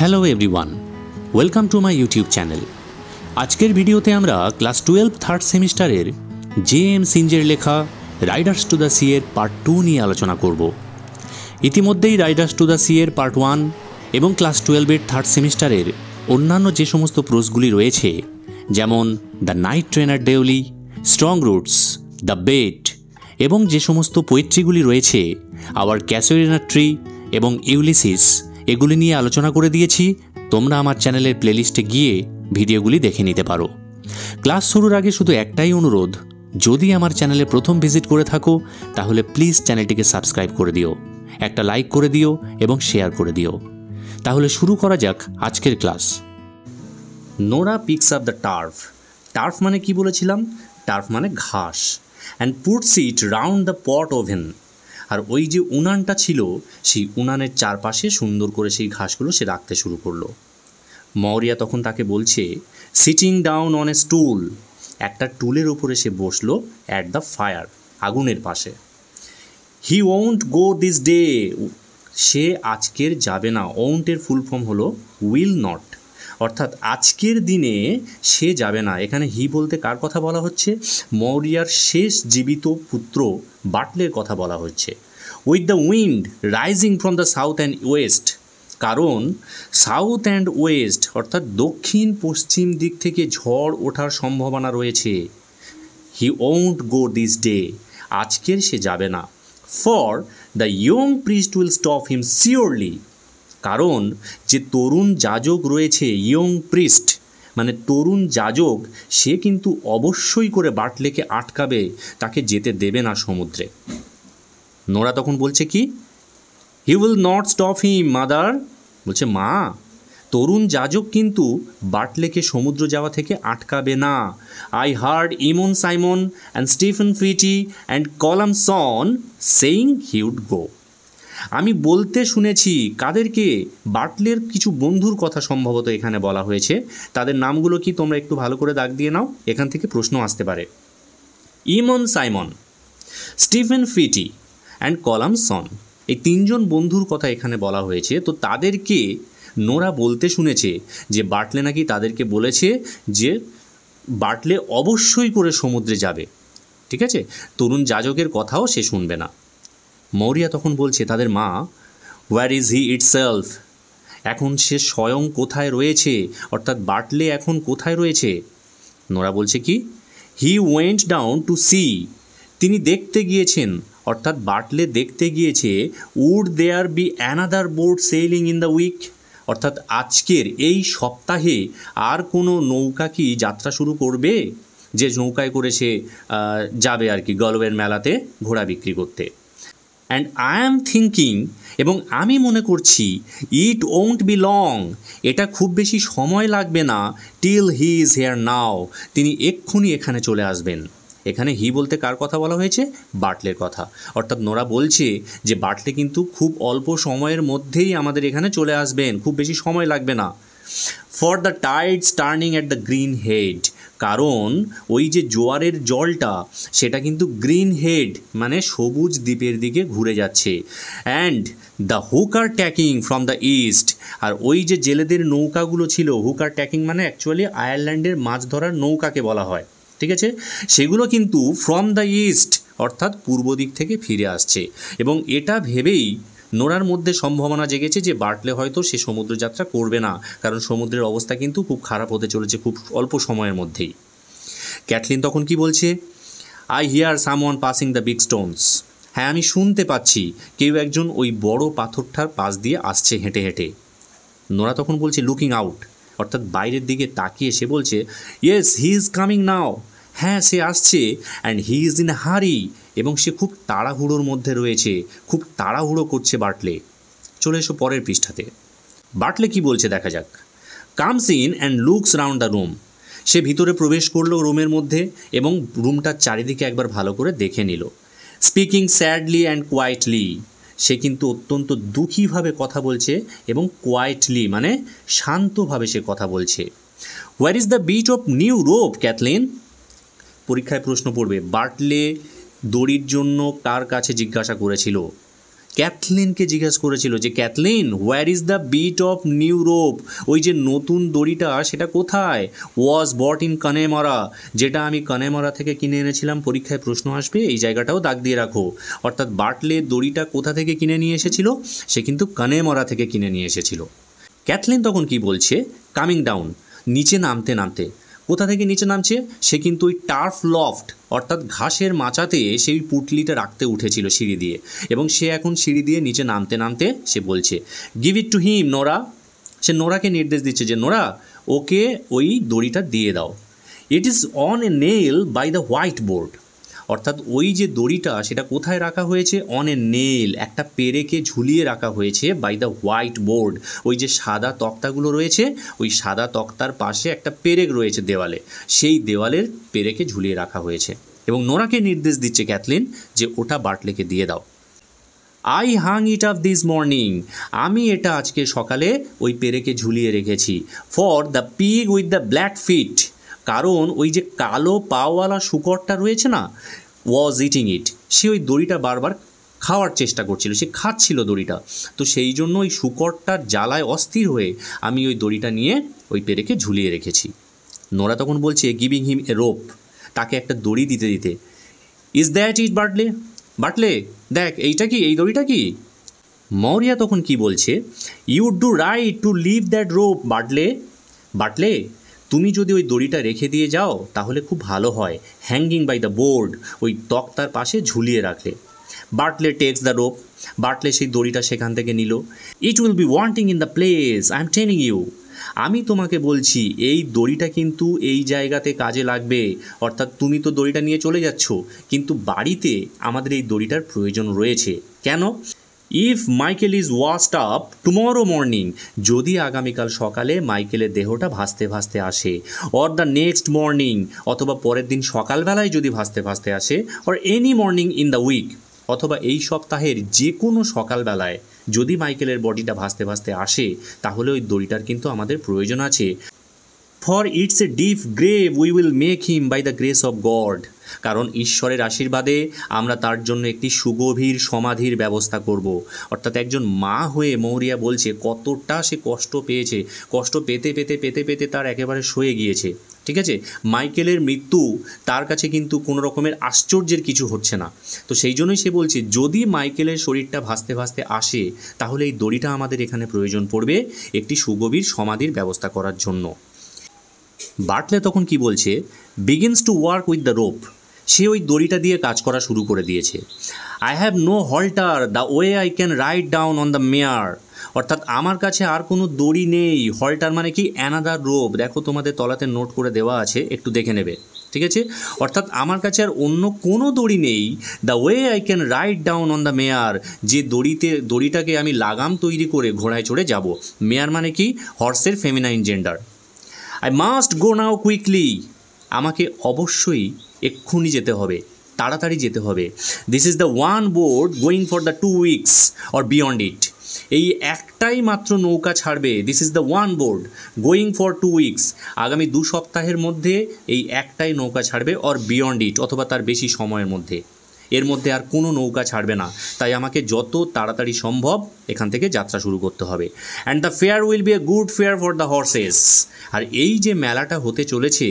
Hello everyone, welcome to my YouTube channel. আজকের ভিডিওতে আমরা ক্লাস 12 থার্ড সেমিস্টারের জে.এম. সিঞ্জের লেখা রাইডার্স টু দ্য সি এর পার্ট 2 নিয়ে আলোচনা করব। ইতিমধ্যেই রাইডার্স টু দ্য সি এর পার্ট 1 এবং ক্লাস 12-এর থার্ড সেমিস্টারের অন্যান্য যে সমস্ত প্রোজগুলি রয়েছে, যেমন the night train at Deoli, strong roots, the bet এবং যে সমস্ত পোয়েট্রিগুলি রয়েছে, আওয়ার ক্যাসোরিনা ট্রি এবং ইউলিসিস, এগুলি নিয়ে আলোচনা করে দিয়েছি। তোমরা আমার চ্যানেলের প্লেলিস্টে গিয়ে ভিডিওগুলি দেখে নিতে পারো। ক্লাস শুরুর আগে শুধু একটাই অনুরোধ, যদি আমার চ্যানেলে প্রথম ভিজিট করে থাকো তাহলে প্লিজ চ্যানেলটিকে সাবস্ক্রাইব করে দিও, একটা লাইক করে দিও এবং শেয়ার করে দিও। তাহলে শুরু করা যাক আজকের class. Nora picks up the turf. Turf মানে কি বলেছিলাম? টার্ফ মানে ঘাস। And puts it round the pot oven. আর ওই যে উনানটা ছিল, সেই উনানের চারপাশে সুন্দর করে সেই ঘাসগুলো সে রাখতে শুরু করলো। মৌরিয়া তখন তাকে বলছে, sitting down on a stool. একটা টুলের ওপরে সে বসলো, অ্যাট দ্য ফায়ার, আগুনের পাশে। He won't go this day. সে আজকের যাবে না। ওন্টের ফুল ফর্ম হলো উইল নট, অর্থাৎ আজকের দিনে সে যাবে না। এখানে হি বলতে কার কথা বলা হচ্ছে? মৌরিয়ার শেষ জীবিত পুত্র বাটলের কথা বলা হচ্ছে। With the wind rising from the south and West, কারণ সাউথ অ্যান্ড ওয়েস্ট অর্থাৎ দক্ষিণ পশ্চিম দিক থেকে ঝড় ওঠার সম্ভাবনা রয়েছে। হি ওন্ট গো দিস ডে, আজকের সে যাবে না। For the young priest will stop him surely, কারণ যে তরুণ যাজক রয়েছে, ইয়ং প্রিস্ট মানে তরুণ যাজক, সে কিন্তু অবশ্যই করে বাটলেকে আটকাবে, তাকে যেতে দেবে না সমুদ্রে। নোরা তখন বলছে কি? He will not stop him mother. বলছে, মা, তরুণ যাজক কিন্তু বাটলেকে সমুদ্র যাওয়া থেকে আটকাবে না। I heard Eamon Simon and Stephen Pheety and Colum Shawn saying he would go. আমি বলতে শুনেছি, কাদেরকে? বাটলের কিছু বন্ধুর কথা সম্ভবত এখানে বলা হয়েছে। তাদের নামগুলো কি তোমরা একটু ভালো করে দাগ দিয়ে নাও, এখান থেকে প্রশ্ন আসতে পারে। ইমন Simon, Stephen Pheety and Colum সন, এই তিনজন বন্ধুর কথা এখানে বলা হয়েছে। তো তাদেরকে নোরা বলতে শুনেছে যে বাটলে নাকি তাদেরকে বলেছে যে বাটলে অবশ্যই করে সমুদ্রে যাবে। ঠিক আছে, তরুণ যাজকের কথাও সে শুনবে না। মৌরিয়া তখন বলছে তাদের মা, হোয়ার ইজ হি ইটসেলফ, এখন সে স্বয়ং কোথায় রয়েছে, অর্থাৎ বাটলে এখন কোথায় রয়েছে? নোরা বলছে কি? He went down to sea, তিনি দেখতে গিয়েছেন, অর্থাৎ বাটলে দেখতে গিয়েছে। Would there be another boat sailing in the week, অর্থাৎ আজকের এই সপ্তাহে আর কোনো নৌকা কি যাত্রা শুরু করবে, যে নৌকায় করে সে যাবে আর কি গলওয়ের মেলাতে ঘোড়া বিক্রি করতে। অ্যান্ড আই অ্যাম থিঙ্কিং, এবং আমি মনে করছি, ইট ওন্ট বি লং, এটা খুব বেশি সময় লাগবে না। টিল হি ইজ হেয়ার নাও, তিনি এক্ষুনি এখানে চলে আসবেন। এখানে হি বলতে কার কথা বলা হয়েছে? বাটলের কথা। অর্থাৎ নোরা বলছে যে বাটলে কিন্তু খুব অল্প সময়ের মধ্যেই আমাদের এখানে চলে আসবেন, খুব বেশি সময় লাগবে না। For the Tides turning at the green head, কারণ ওই যে জোয়ারের জলটা সেটা কিন্তু গ্রিন হেড মানে সবুজ দ্বীপের দিকে ঘুরে যাচ্ছে। And the hooker tacking from the east, আর ওই যে জেলেদের নৌকাগুলো ছিল, হুকার ট্যাকিং মানে অ্যাকচুয়ালি আয়ারল্যান্ডের মাছ ধরার নৌকাকে বলা হয়। ঠিক আছে, সেগুলো কিন্তু ফ্রম দ্য ইস্ট অর্থাৎ পূর্ব দিক থেকে ফিরে আসছে। এবং এটা ভেবেই নোরার মধ্যে সম্ভাবনা জেগেছে যে বাটলে হয়তো সে সমুদ্রযাত্রা করবে না, কারণ সমুদ্রের অবস্থা কিন্তু খুব খারাপ হতে চলেছে খুব অল্প সময়ের মধ্যেই। ক্যাথলিন তখন কি বলছে? I here someone passing the big Stones, হ্যাঁ আমি শুনতে পাচ্ছি কেউ একজন ওই বড় পাথরটার পাশ দিয়ে আসছে হেঁটে হেঁটে। নোরা তখন বলছে লুকিং আউট, অর্থাৎ বাইরের দিকে তাকিয়ে সে বলছে, yes he is coming now, হ্যাঁ সে আসছে। অ্যান্ড হি ইজ ইন হারি, এবং সে খুব তাড়াহুড়োর মধ্যে রয়েছে, খুব তাড়াহুড়ো করছে বাটলে। চলে এসো পরের পৃষ্ঠাতে। বাটলে কি বলছে দেখা যাক। Comes in and looks round the room, সে ভিতরে প্রবেশ করলো রুমের মধ্যে এবং রুমটার চারিদিকে একবার ভালো করে দেখে নিল। স্পিকিং স্যাডলি অ্যান্ড কোয়াইটলি, সে কিন্তু অত্যন্ত দুঃখীভাবে কথা বলছে এবং কোয়াইটলি মানে শান্তভাবে সে কথা বলছে। Where is the bit of new rope Cathleen, পরীক্ষায় প্রশ্ন পড়বে, বাটলে দড়ির জন্য কার কাছে জিজ্ঞাসা করেছিল? ক্যাথলিনকে জিজ্ঞাসা করেছিল যে Cathleen, where is the bit of new rope, ওই যে নতুন দড়িটা সেটা কোথায়? ওয়াজ বট ইন কানেমারা, যেটা আমি কানেমারা থেকে কিনে এনেছিলাম, পরীক্ষায় প্রশ্ন আসবে, এই জায়গাটাও দাগ দিয়ে রাখো। অর্থাৎ বার্টলে দড়িটা কোথা থেকে কিনে নিয়ে এসেছিল? সে কিন্তু কানেমারা থেকে কিনে নিয়ে এসেছিল। ক্যাথলিন তখন কি বলছে? কামিং ডাউন, নিচে নামতে নামতে। কোথা থেকে নিচে নামছে? সে কিন্তু ওই টার্ফ লফট অর্থাৎ ঘাসের মাচাতে সেই পুটলিটা রাখতে উঠেছিল সিঁড়ি দিয়ে, এবং সে এখন সিঁড়ি দিয়ে নিচে নামতে নামতে সে বলছে give it to him Nora. সে নোরাকে নির্দেশ দিচ্ছে যে নোরা, ওকে ওই দড়িটা দিয়ে দাও। It is on a nail by the white board, অর্থাৎ ওই যে দড়িটা সেটা কোথায় রাখা হয়েছে? অন এ নেল, একটা পেরেকে ঝুলিয়ে রাখা হয়েছে বাই দ্য হোয়াইট বোর্ড। ওই যে সাদা তক্তাগুলো রয়েছে, ওই সাদা তক্তার পাশে একটা পেরেক রয়েছে দেওয়ালে, সেই দেওয়ালের পেরেকে ঝুলিয়ে রাখা হয়েছে। এবং নোরাকে নির্দেশ দিচ্ছে ক্যাথলিন যে ওটা বার্টলেকে দিয়ে দাও। I Hang it up this morning, আমি এটা আজকে সকালে ওই পেরেকে ঝুলিয়ে রেখেছি। For the pig with the black feet, কারণ ওই যে কালো পাওয়ালা শূকরটা রয়েছে না, ওয়াজ ইটিং ইট, সে ওই দড়িটা বারবার খাওয়ার চেষ্টা করছিল, সে খাচ্ছিল দড়িটা। তো সেই জন্য ওই শূকরটার জ্বালায় অস্থির হয়ে আমি ওই দড়িটা নিয়ে ওই পেরেকে ঝুলিয়ে রেখেছি। নোরা তখন বলছে গিভিং হিম এ রোপ, তাকে একটা দড়ি দিতে দিতে, ইজ দ্যাট ইট বার্টলে, বার্টলে দেখ এইটা কি, এই দড়িটা কি? মৌরিয়া তখন কি বলছে? You do right to leave that rope Bartley, Bartley তুমি যদি ওই দড়িটা রেখে দিয়ে যাও তাহলে খুব ভালো হয়, হ্যাঙ্গিং বাই দ্য বোর্ড, ওই তক্তার পাশে ঝুলিয়ে রাখলে। Bartley takes the rope, Bartley সেই দড়িটা সেখান থেকে নিল। It will be wanting in the place, I am telling you, আমি তোমাকে বলছি এই দড়িটা কিন্তু এই জায়গাতে কাজে লাগবে। অর্থাৎ তুমি তো দড়িটা নিয়ে চলে যাচ্ছ, কিন্তু বাড়িতে আমাদের এই দড়িটার প্রয়োজন রয়েছে। কেন? If Michael is washed up tomorrow morning, যদি আগামীকাল সকালে মাইকেলের দেহটা ভাসতে ভাসতে আসে, অর দ্য নেক্সট মর্নিং, অথবা পরের দিন সকালবেলায় যদি ভাসতে ভাসতে আসে, or any morning in the week, অথবা এই সপ্তাহের যে কোনো সকালবেলায় যদি মাইকেলের বডিটা ভাসতে ভাসতে আসে, তাহলে ওই দড়িটার কিন্তু আমাদের প্রয়োজন আছে। For it's a deep grave we will make him by the grace of God, কারণ ঈশ্বরের আশীর্বাদে আমরা তার জন্য একটি সুগভীর সমাধির ব্যবস্থা করব। অর্থাৎ একজন মা হয়ে মৌরিয়া বলছে কতটা সে কষ্ট পেয়েছে, কষ্ট পেতে পেতে পেতে পেতে তার একেবারে সয়ে গিয়েছে। ঠিক আছে, মাইকেলের মৃত্যু তার কাছে কিন্তু কোনো রকমের আশ্চর্যের কিছু হচ্ছে না। তো সেই জন্যই সে বলছে যদি মাইকেলের শরীরটা ভাসতে ভাসতে আসে, তাহলে এই দড়িটা আমাদের এখানে প্রয়োজন পড়বে একটি সুগভীর সমাধির ব্যবস্থা করার জন্য। বার্টলে তখন কি বলছে? Begins to work with the rope, সে ওই দড়িটা দিয়ে কাজ করা শুরু করে দিয়েছে। I have no halter the way I can ride down on the mare, অর্থাৎ আমার কাছে আর কোনো দড়ি নেই। হল্টার মানে কি? অ্যানাদার রোপ, দেখো তোমাদের তলাতে নোট করে দেওয়া আছে, একটু দেখে নেবে। ঠিক আছে, অর্থাৎ আমার কাছে আর অন্য কোনো দড়ি নেই। The way I can ride down on the mare, যে দড়িটাকে আমি লাগাম তৈরি করে ঘোড়ায় চড়ে যাব। মেয়ার মানে কি? হর্সের feminine gender. I must go now quickly, আমাকে অবশ্যই এক্ষুনি যেতে হবে, তাড়াতাড়ি যেতে হবে। This is the one boat going for the 2 weeks or beyond it, এই একটাই মাত্র নৌকা ছাড়বে। This is the one boat going for 2 weeks, আগামী 2 সপ্তাহের মধ্যে এই একটাই নৌকা ছাড়বে, অর বিয়ন্ড ইট, অথবা তার বেশি সময়ের মধ্যে, এর মধ্যে আর কোনো নৌকা ছাড়বে না। তাই আমাকে যত তাড়াতাড়ি সম্ভব এখান থেকে যাত্রা শুরু করতে হবে। And the fair will be a good fair for the horses, আর এই যে মেলাটা হতে চলেছে,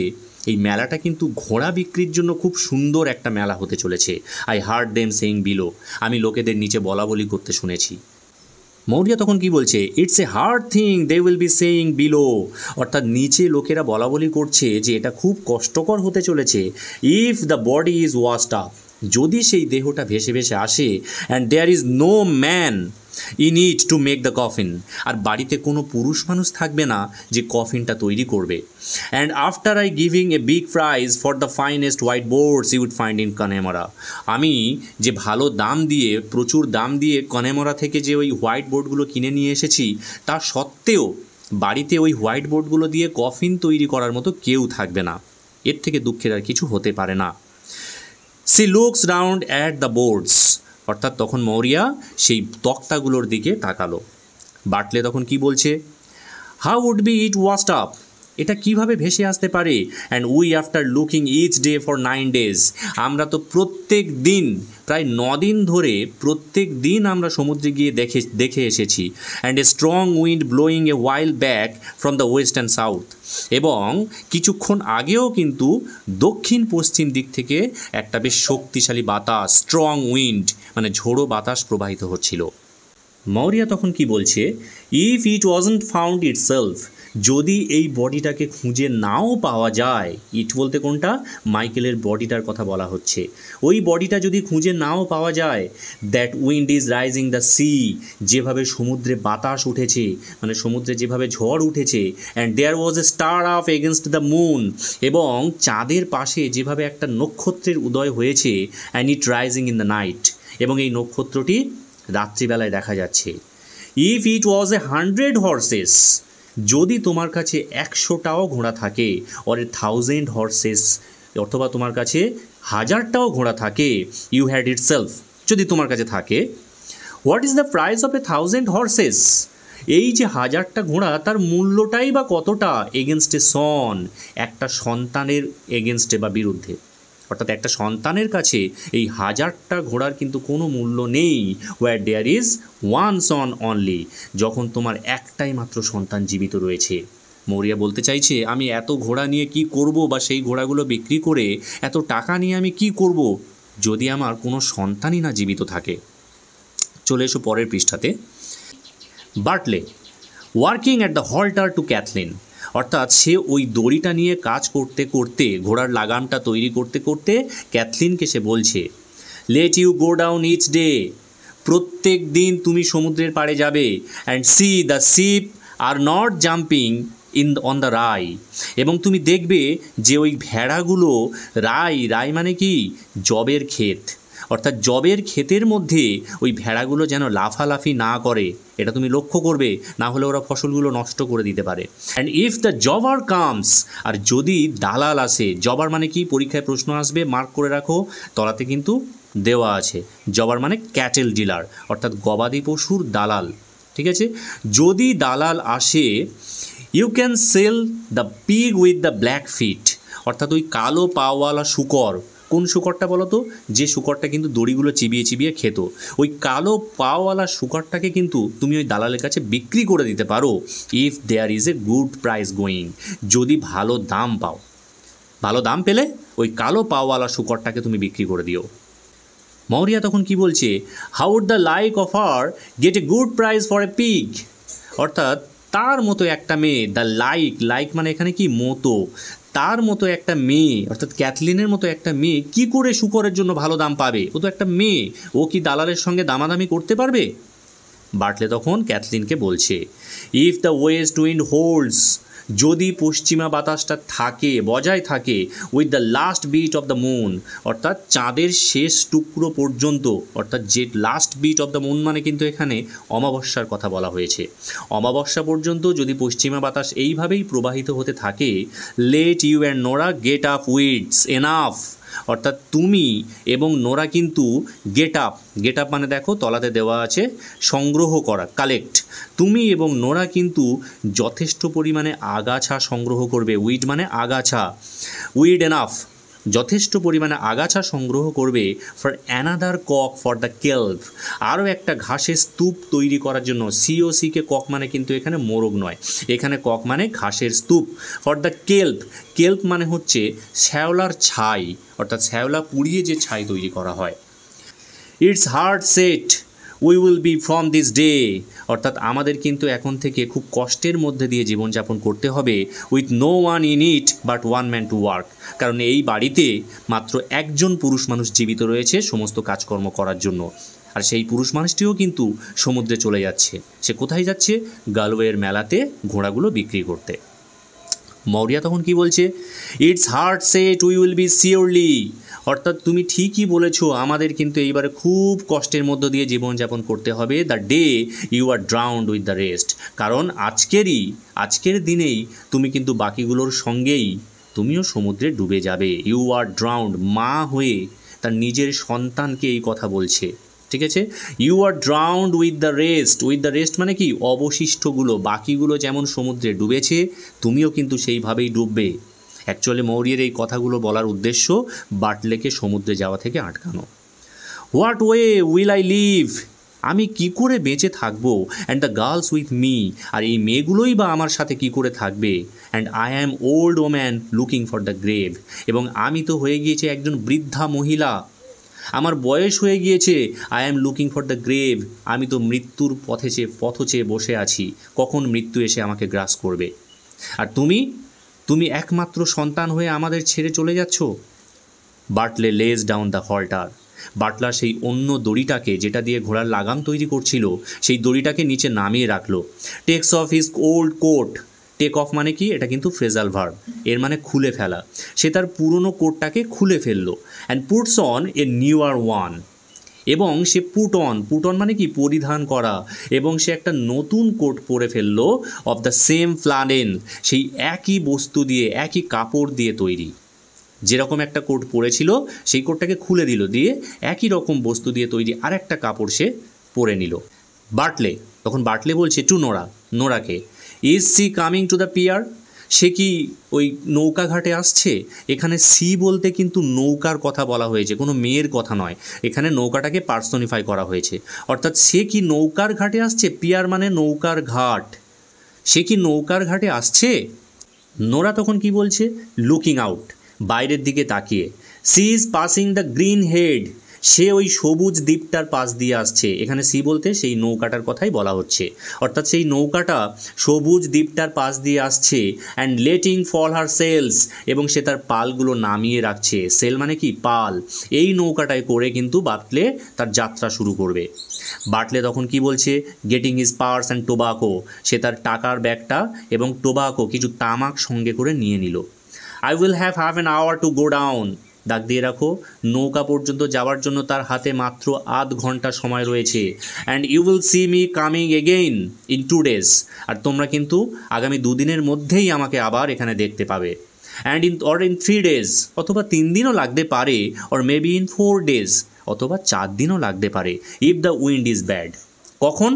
এই মেলাটা কিন্তু ঘোড়া বিক্রির জন্য খুব সুন্দর একটা মেলা হতে চলেছে। I hard them saying below, আমি লোকেদের নিচে বলা বলি করতে শুনেছি। মৌরিয়া তখন কি বলছে? It's a hard thing they will be saying below, অর্থাৎ নিচে লোকেরা বলা বলি করছে যে এটা খুব কষ্টকর হতে চলেছে। If the body is washed up, যদি সেই দেহটা ভেসে ভেসে আসে, and there is no man in it to make the coffin, আর বাড়িতে কোনো পুরুষ মানুষ থাকবে না যে কফিনটা তৈরি করবে। And after I giving a big price for the finest white boards you would find in Connemara, আমি যে ভালো দাম দিয়ে, প্রচুর দাম দিয়ে কানেমারা থেকে যে ওই হোয়াইট বোর্ডগুলো কিনে নিয়ে এসেছি, তা সত্ত্বেও বাড়িতে ওই হোয়াইট বোর্ডগুলো দিয়ে কফিন তৈরি করার মতো কেউ থাকবে না। এর থেকে দুঃখের আর কিছু হতে পারে না। She looks round at the boards, অর্থাৎ তখন মৌরিয়া সেই তক্তাগুলোর দিকে তাকালো। বার্টলে তখন কি বলছে? How would be it washed up, এটা কিভাবে ভেসে আসতে পারে? And we after looking each day for 9 days, আমরা তো প্রত্যেক দিন প্রায় 9 দিন ধরে প্রত্যেক দিন আমরা সমুদ্রে গিয়ে দেখে এসেছি। And a strong wind blowing A while back from the West and south, এবং কিছুক্ষণ আগেও কিন্তু দক্ষিণ পশ্চিম দিক থেকে একটা বেশ শক্তিশালী বাতাস, স্ট্রং উইন্ড মানে ঝোড়ো বাতাস প্রবাহিত হচ্ছিল। মৌরিয়া তখন কি বলছে? If it wasn't found itself, যদি এই বডিটাকে খুঁজে নাও পাওয়া যায়, ইট বলতে কোনটা? মাইকেলের বডিটার কথা বলা হচ্ছে। ওই বডিটা যদি খুঁজে নাও পাওয়া যায়, that wind is rising the sea, যেভাবে সমুদ্রে বাতাস উঠেছে, মানে সমুদ্রে যেভাবে ঝড় উঠেছে, and there was a star up against the moon, এবং চাঁদের পাশে যেভাবে একটা নক্ষত্রের উদয় হয়েছে, and it rising in the night, এবং এই নক্ষত্রটি রাত্রিবেলায় দেখা যাচ্ছে। If it was A 100 horses, যদি তোমার কাছে 100টাও ঘোড়া থাকে, অর এ 1000 horses, অথবা তোমার কাছে 1000টাও ঘোড়া থাকে, ইউ হ্যাড ইট সেলফ, যদি তোমার কাছে থাকে, what is the price of A 1000 horses, এই যে 1000টা ঘোড়া তার মূল্যটাই বা কতটা? এগেনস্ট এ সন, একটা সন্তানের এগেনস্টে বা বিরুদ্ধে, অর্থাৎ একটা সন্তানের কাছে এই 1000টা ঘোড়ার কিন্তু কোনো মূল্য নেই। Where there is one son only, যখন তোমার একটাই মাত্র সন্তান জীবিত রয়েছে। মৌরিয়া বলতে চাইছে, আমি এত ঘোড়া নিয়ে কি করব, বা সেই ঘোড়াগুলো বিক্রি করে এত টাকা নিয়ে আমি কি করব, যদি আমার কোনো সন্তানই না জীবিত থাকে। চলে এসো পরের পৃষ্ঠাতে। Bartley working at the halter to Cathleen, অর্থাৎ সে ওই দড়িটা নিয়ে কাজ করতে করতে, ঘোড়ার লাগামটা তৈরি করতে করতে ক্যাথলিনকে সে বলছে, let you go down each day, প্রত্যেক দিন তুমি সমুদ্রের পাড়ে যাবে, and see the sheep are not jumping on the rye, এবং তুমি দেখবে যে ওই ভেড়াগুলো রাই মানে কি? জবের ক্ষেত, অর্থাৎ জবের ক্ষেতের মধ্যে ওই ভেড়াগুলো যেন লাফালাফি না করে, এটা তুমি লক্ষ্য করবে, না হলে ওরা ফসলগুলো নষ্ট করে দিতে পারে। অ্যান্ড ইফ দ্য জবার কামস, আর যদি দালাল আসে, জবার মানে কি? পরীক্ষায় প্রশ্ন আসবে, মার্ক করে রাখো, তলাতে কিন্তু দেওয়া আছে। জবার মানে ক্যাটেল ডিলার, অর্থাৎ গবাদি পশুর দালাল, ঠিক আছে? যদি দালাল আসে, you can sell the pig with the black feet, অর্থাৎ ওই কালো পাওয়ালা শূকর, কোন শূকরটা বলো তো? যে শূকরটা কিন্তু দড়িগুলো চিবিয়ে চিবিয়ে খেত, ওই কালো পাওয়ালা শূকরটাকে কিন্তু তুমি ওই দালালের কাছে বিক্রি করে দিতে পারো। If there is a good price going, যদি ভালো দাম পাও, ভালো দাম পেলে ওই কালো পাওয়ালা শূকরটাকে তুমি বিক্রি করে দিও। মৌরিয়া তখন কি বলছে? How would the like of her get a good price for a pig, অর্থাৎ তার মতো একটা মেয়ে, দ্য লাইক মানে এখানে কি? মতো, তার মতো একটা মেয়ে, অর্থাৎ ক্যাথলিনের মতো একটা মেয়ে কি করে শূকরের জন্য ভালো দাম পাবে? ও তো একটা মেয়ে, ও কি দালালের সঙ্গে দামাদামি করতে পারবে? বার্টলে তখন ক্যাথলিনকে বলছে, if the west wind holds, যদি পশ্চিমা বাতাসটা থাকে, বজায় থাকে, with the last bit of the moon, অর্থাৎ চাঁদের শেষ টুকরো পর্যন্ত, অর্থাৎ যে last bit of the moon মানে কিন্তু এখানে অমাবস্যার কথা বলা হয়েছে, অমাবস্যা পর্যন্ত যদি পশ্চিমা বাতাস এইভাবেই প্রবাহিত হতে থাকে, let you and Nora get up weeds enough, অর্থাৎ তুমি এবং নোরা কিন্তু গেট আপ মানে দেখো তলাতে দেওয়া আছে সংগ্রহ করা, কালেক্ট, তুমি এবং নোরা কিন্তু যথেষ্ট পরিমাণে আগাছা সংগ্রহ করবে। উইড মানে আগাছা, উইড এনাফ, যথেষ্ট পরিমাণে আগাছা সংগ্রহ করবে, for another cock for the kelp, আরও একটা ঘাসের স্তূপ তৈরি করার জন্য। সিওসিকে কক মানে কিন্তু এখানে মোরগ নয়, এখানে কক মানে ঘাসের স্তূপ। ফর দ্য কেল্ভ মানে হচ্ছে শ্যাওলার ছাই, অর্থাৎ শ্যাওলা পুড়িয়ে যে ছাই তৈরি করা হয়। It's hard said we will be from this day, অর্থাৎ আমাদের কিন্তু এখন থেকে খুব কষ্টের মধ্যে দিয়ে জীবনযাপন করতে হবে। With no one in it but one man to work, কারণ এই বাড়িতে মাত্র একজন পুরুষ মানুষ জীবিত রয়েছে সমস্ত কাজকর্ম করার জন্য, আর সেই পুরুষ মানুষটিও কিন্তু সমুদ্রে চলে যাচ্ছে। সে কোথায় যাচ্ছে? গালওয়ের মেলাতে ঘোড়াগুলো বিক্রি করতে। মৌরিয়া তখন কি বলছে? It's hard said we will be surely, অর্থাৎ তুমি ঠিকই বলেছো, আমাদের কিন্তু এইবারে খুব কষ্টের মধ্য দিয়ে জীবনযাপন করতে হবে। The day you are drowned with the rest, কারণ আজকের দিনেই তুমি কিন্তু বাকিগুলোর সঙ্গেই তুমিও সমুদ্রে ডুবে যাবে। ইউ আর ড্রাউন্ড, মা হয়ে তার নিজের সন্তানকে এই কথা বলছে। ঠিক আছে। You are drowned with the rest মানে কি, অবশিষ্টগুলো, বাকিগুলো যেমন সমুদ্রে ডুবেছে তুমিও কিন্তু সেইভাবেই ডুববে। অ্যাকচুয়ালি মৌরিয়ের এই কথাগুলো বলার উদ্দেশ্য বাটলেকে সমুদ্রে যাওয়া থেকে আটকানো। What way will I live, আমি কি করে বেঁচে থাকবো, and the girls with me, আর এই মেয়েগুলোই বা আমার সাথে কি করে থাকবে, and I am old woman looking for the grave, এবং আমি তো হয়ে গিয়েছি একজন বৃদ্ধা মহিলা, আমার বয়স হয়ে গিয়েছে, I am looking for the grave, আমি তো মৃত্যুর পথ চেয়ে বসে আছি, কখন মৃত্যু এসে আমাকে গ্রাস করবে। আর তুমি একমাত্র সন্তান হয়ে আমাদের ছেড়ে চলে যাচ্ছ। বাটলে লেজ ডাউন দ্য হল্টার, বাটলার সেই অন্য দড়িটাকে, যেটা দিয়ে ঘোড়ার লাগাম তৈরি করছিল, সেই দড়িটাকে নিচে নামিয়ে রাখলো। Takes off his old coat, take off মানে কি, এটা কিন্তু ফ্রেজাল ভার্ব, এর মানে খুলে ফেলা। সে তার পুরনো কোটটাকে খুলে ফেললো। And puts on a newer one, এবং সে পুট অন মানে কি, পরিধান করা, এবং সে একটা নতুন কোট পরে ফেললো অফ দ্য সেম ফ্লানেল, সেই একই বস্তু দিয়ে, একই কাপড় দিয়ে তৈরি। যেরকম একটা কোট পরেছিল সেই কোটটাকে খুলে দিল, দিয়ে একই রকম বস্তু দিয়ে তৈরি আর একটা কাপড় সে পরে নিল। বাটলে বলছে টু নোরাকে, is she coming to the pier, সে কি ওই নৌকাঘাটে আসছে। এখানে সি বলতে কিন্তু নৌকার কথা বলা হয়েছে, কোনো মেয়ের কথা নয়, এখানে নৌকাটাকে পার্সনিফাই করা হয়েছে। অর্থাৎ সে কি নৌকার ঘাটে আসছে, পিয়ার মানে নৌকার ঘাট, সে কি নৌকার ঘাটে আসছে। নোরা তখন কি বলছে, লুকিং আউট, বাইরের দিকে তাকিয়ে, she is passing the green head, সে ওই সবুজ দ্বীপটার পাশ দিয়ে আসছে। এখানে সি বলতে সেই নৌকাটার কথাই বলা হচ্ছে, অর্থাৎ সেই নৌকাটা সবুজ দ্বীপটার পাশ দিয়ে আসছে। And letting fall her sails, এবং সে তার পালগুলো নামিয়ে রাখছে। সেল মানে কি, পাল। এই নৌকাটায় করে কিন্তু বাটলে তার যাত্রা শুরু করবে। বাটলে তখন কি বলছে, getting his purse and tobacco, সে তার টাকার ব্যাগটা এবং টোবাকো, কিছু তামাক সঙ্গে করে নিয়ে নিল। I will have half an hour to go down, দাগ দিয়ে রাখো, নৌকা পর্যন্ত যাওয়ার জন্য তার হাতে মাত্র আধ ঘন্টা সময় রয়েছে। And you will see me coming again in 2 days, আর তোমরা কিন্তু আগামী 2 দিনের মধ্যেই আমাকে আবার এখানে দেখতে পাবে। অ্যান্ড ইন 3 days, অথবা 3 দিনও লাগতে পারে, অর মেবি ইন 4 days, অথবা 4 দিনও লাগতে পারে। If the wind is bad, কখন,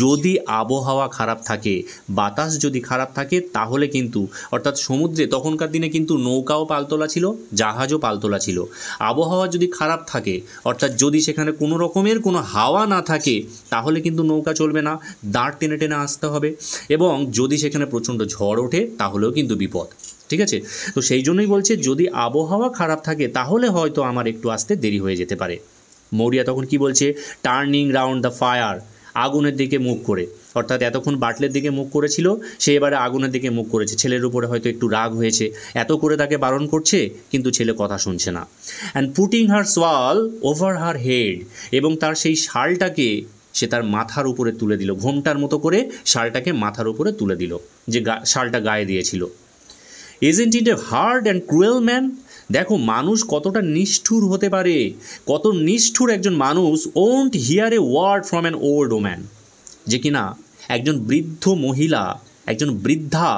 যদি আবহাওয়া খারাপ থাকে, বাতাস যদি খারাপ থাকে, তাহলে কিন্তু, অর্থাৎ সমুদ্রে তখনকার দিনে কিন্তু নৌকাও পালতোলা ছিল, জাহাজও পালতোলা ছিল। আবহাওয়া যদি খারাপ থাকে, অর্থাৎ যদি সেখানে কোনো রকমের কোনো হাওয়া না থাকে, তাহলে কিন্তু নৌকা চলবে না, দাঁড় টেনে টেনে আসতে হবে। এবং যদি সেখানে প্রচণ্ড ঝড় ওঠে, তাহলেও কিন্তু বিপদ। ঠিক আছে, তো সেই জন্যই বলছে যদি আবহাওয়া খারাপ থাকে তাহলে হয়তো আমার একটু আসতে দেরি হয়ে যেতে পারে। মৌরিয়া তখন কি বলছে, টার্নিং রাউন্ড দ্য ফায়ার, আগুনের দিকে মুখ করে, অর্থাৎ এতক্ষণ বাটলের দিকে মুখ করেছিল, সে এবারে আগুনের দিকে মুখ করেছে। ছেলের উপরে হয়তো একটু রাগ হয়েছে, এত করে তাকে বারণ করছে কিন্তু ছেলে কথা শুনছে না। অ্যান্ড পুটিং হার সোয়াল ওভার হার হেড, এবং তার সেই শালটাকে সে তার মাথার উপরে তুলে দিল, ঘোমটার মতো করে শালটাকে মাথার উপরে তুলে দিল, যে শালটা গায়ে দিয়েছিল। Isn't it A hard and cruel man, দেখো মানুষ কতটা নিষ্ঠুর হতে পারে, কত নিষ্ঠুর একজন মানুষ। Won't hear a word from an old woman, যে কিনা একজন বৃদ্ধ মহিলা, একজন বৃদ্ধা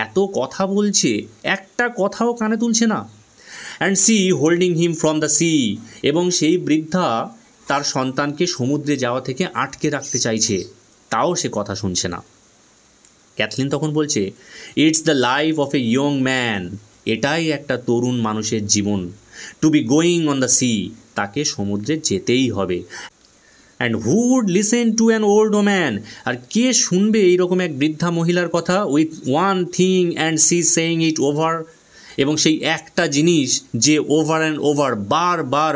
এত কথা বলছে, একটা কথাও কানে তুলছে না। And she holding him from the sea, এবং সেই বৃদ্ধা তার সন্তানকে সমুদ্রে যাওয়া থেকে আটকে রাখতে চাইছে, তাও সে কথা শুনছে না। ক্যাথলিন তখন বলছে, it's the life of a young man, এটাই একটা তরুণ মানুষের জীবন। To be going on the sea, তাকে সমুদ্রে যেতেই হবে। And who would listen to an old woman, আর কে শুনবে এইরকম এক বৃদ্ধা মহিলার কথা। With one thing and she saying it over, এবং সেই একটা জিনিস যে ওভার অ্যান্ড ওভার,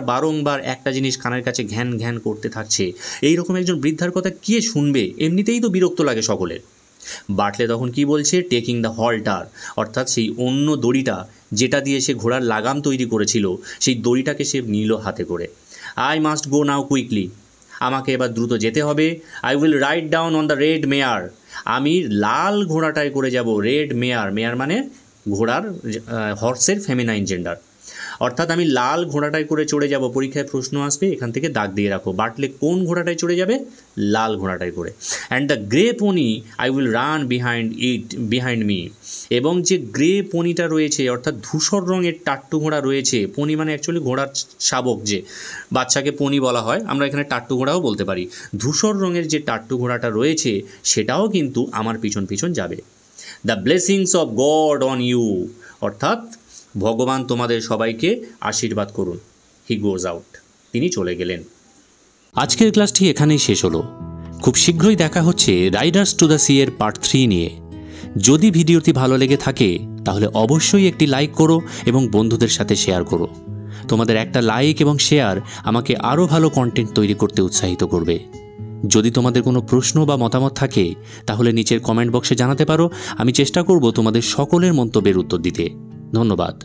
বারংবার একটা জিনিস কানের কাছে ঘ্যান ঘ্যান করতে থাকছে, এইরকম একজন বৃদ্ধার কথা কে শুনবে, এমনিতেই তো বিরক্ত লাগে সকলের। বাটলে তখন কি বলছে, টেকিং দ্য হল্টার, অর্থাৎ সেই অন্য দড়িটা যেটা দিয়ে সে ঘোড়ার লাগাম তৈরি করেছিল, সেই দড়িটাকে সে নিল হাতে করে। I must go now quickly, আমাকে এবার দ্রুত যেতে হবে। I will ride down on the red mare, আমি লাল ঘোড়াটায় করে যাব। রেড মেয়ার, মেয়ার মানে ঘোড়ার, হর্সের ফেমিনাইন জেন্ডার। অর্থাৎ আমি লাল ঘোড়াটায় করে চড়ে যাব, পরীক্ষায় প্রশ্ন আসবে, এখান থেকে দাগ দিয়ে রাখো। বাটলে কোন ঘোড়াটায় চড়ে যাবে? লাল ঘোড়াটায় করে। And the grey pony I will run behind me. এবং যে গ্রে পনিটা রয়েছে, অর্থাৎ ধূসর রঙের টাট্টু ঘোড়া রয়েছে, পনি মানে অ্যাকচুয়ালি ঘোড়ার শাবক, যে বাচ্চাকে পনি বলা হয়, আমরা এখানে টাট্টু ঘোড়াও বলতে পারি। ধূসর রঙের যে টাট্টু ঘোড়াটা রয়েছে সেটাও কিন্তু আমার পিছন পিছন যাবে। The blessings of God on you, অর্থাৎ ভগবান তোমাদের সবাইকে আশীর্বাদ করুন। হি গোজ আউট, তিনি চলে গেলেন। আজকের ক্লাসটি এখানেই শেষ হলো। খুব শীঘ্রই দেখা হচ্ছে রাইডার্স টু দ্য সি এর পার্ট 3 নিয়ে। যদি ভিডিওটি ভালো লেগে থাকে তাহলে অবশ্যই একটি লাইক করো এবং বন্ধুদের সাথে শেয়ার করো। তোমাদের একটা লাইক এবং শেয়ার আমাকে আরও ভালো কন্টেন্ট তৈরি করতে উৎসাহিত করবে। যদি তোমাদের কোনো প্রশ্ন বা মতামত থাকে তাহলে নিচের কমেন্ট বক্সে জানাতে পারো। আমি চেষ্টা করব তোমাদের সকলের মন্তব্যের উত্তর দিতে। ধন্যবাদ।